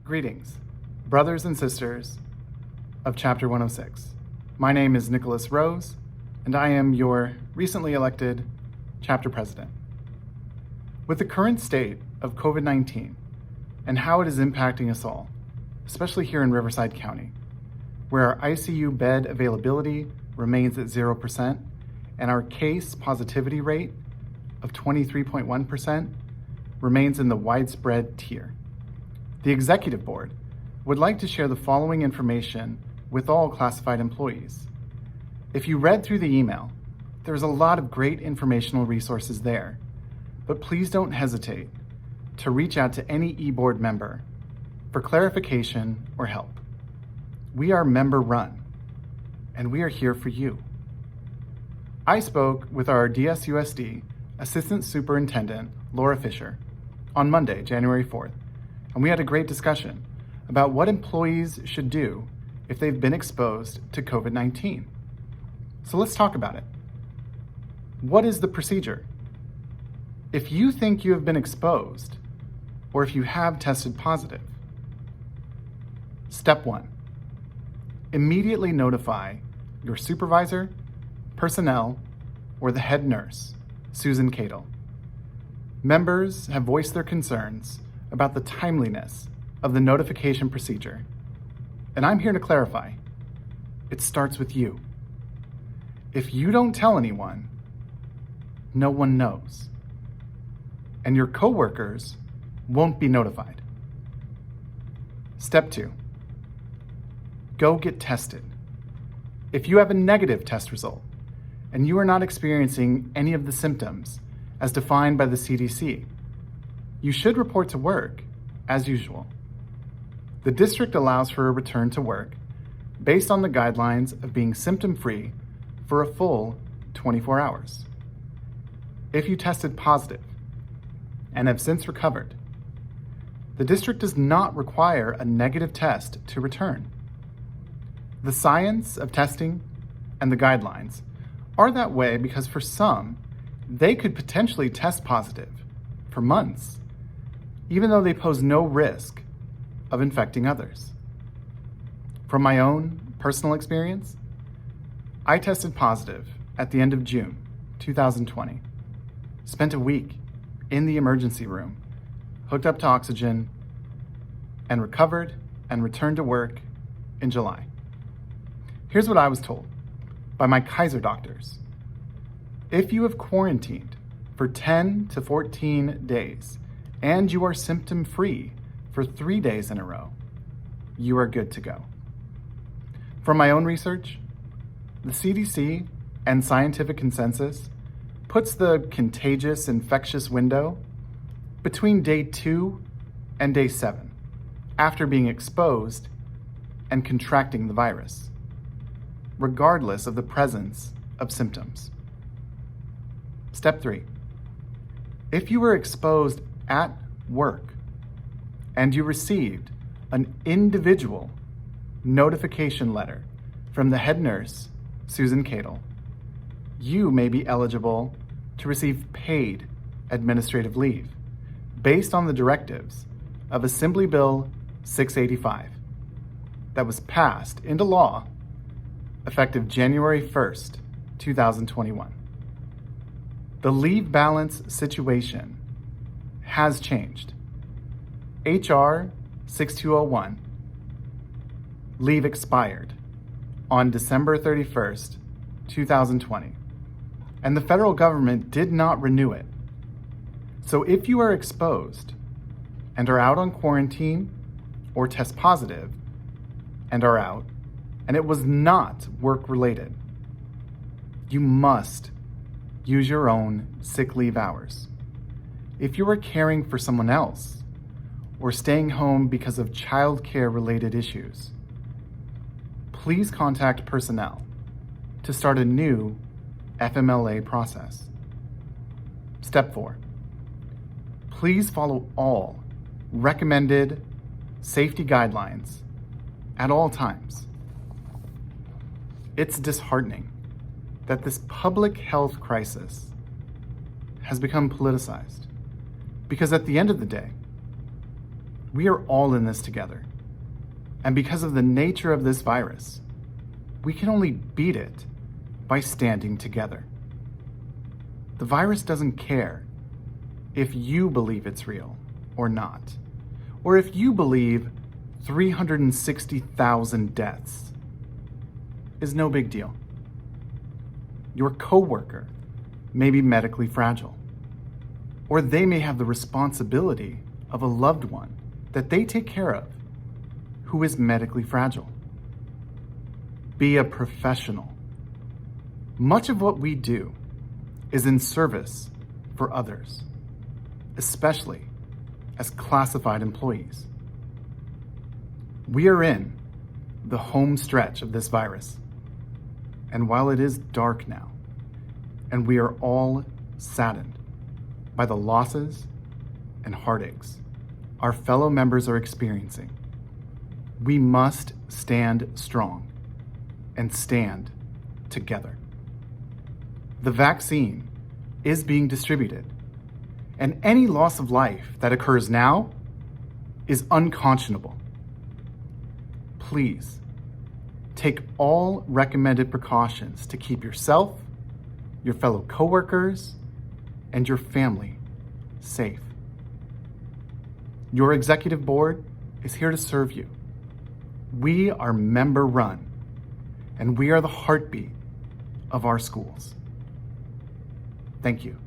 Greetings, brothers and sisters of Chapter 106. My name is Nicholas Rose, and I am your recently elected chapter president. With the current state of COVID-19 and how it is impacting us all, especially here in Riverside County, where our ICU bed availability remains at 0% and our case positivity rate of 23.1% remains in the widespread tier. The Executive Board would like to share the following information with all classified employees. If you read through the email, there's a lot of great informational resources there, but please don't hesitate to reach out to any e-board member for clarification or help. We are member-run, and we are here for you. I spoke with our DSUSD Assistant Superintendent, Laura Fisher, on Monday, January 4th, and we had a great discussion about what employees should do if they've been exposed to COVID-19. So let's talk about it. What is the procedure? If you think you have been exposed, or if you have tested positive, Step 1, immediately notify your supervisor, personnel, or the head nurse, Susan Cadle. Members have voiced their concerns about the timeliness of the notification procedure, and I'm here to clarify. It starts with you. If you don't tell anyone, no one knows, and your coworkers won't be notified. Step 2, go get tested. If you have a negative test result and you are not experiencing any of the symptoms as defined by the CDC, you should report to work as usual. The district allows for a return to work based on the guidelines of being symptom-free for a full 24 hours. If you tested positive and have since recovered, the district does not require a negative test to return. The science of testing and the guidelines are that way because for some, they could potentially test positive for months, even though they pose no risk of infecting others. From my own personal experience, I tested positive at the end of June 2020, spent a week in the emergency room, hooked up to oxygen, and recovered and returned to work in July. Here's what I was told by my Kaiser doctors. If you have quarantined for 10 to 14 days and you are symptom-free for 3 days in a row, you are good to go. From my own research, the CDC and scientific consensus puts the contagious infectious window between day 2 and day 7 after being exposed and contracting the virus, regardless of the presence of symptoms. Step 3, if you were exposed at work and you received an individual notification letter from the head nurse, Susan Cadle, you may be eligible to receive paid administrative leave based on the directives of Assembly Bill 685 that was passed into law effective January 1st, 2021. The leave balance situation has changed. HR 6201 leave expired on December 31st, 2020, and the federal government did not renew it. So if you are exposed and are out on quarantine or test positive and are out, and it was not work-related, you must use your own sick leave hours. If you are caring for someone else or staying home because of childcare-related issues, please contact personnel to start a new FMLA process. Step 4, please follow all recommended safety guidelines at all times. It's disheartening that this public health crisis has become politicized because at the end of the day, We are all in this together. And because of the nature of this virus, we can only beat it by standing together. The virus doesn't care if you believe it's real or not, or if you believe 360,000 deaths is no big deal. Your coworker may be medically fragile, or they may have the responsibility of a loved one that they take care of who is medically fragile. Be a professional. Much of what we do is in service for others, especially as classified employees. We are in the home stretch of this virus, and while it is dark now, and we are all saddened by the losses and heartaches our fellow members are experiencing, we must stand strong and stand together. The vaccine is being distributed, and any loss of life that occurs now is unconscionable. Please take all recommended precautions to keep yourself, your fellow coworkers, and your family safe. Your executive board is here to serve you. We are member-run, and we are the heartbeat of our schools. Thank you.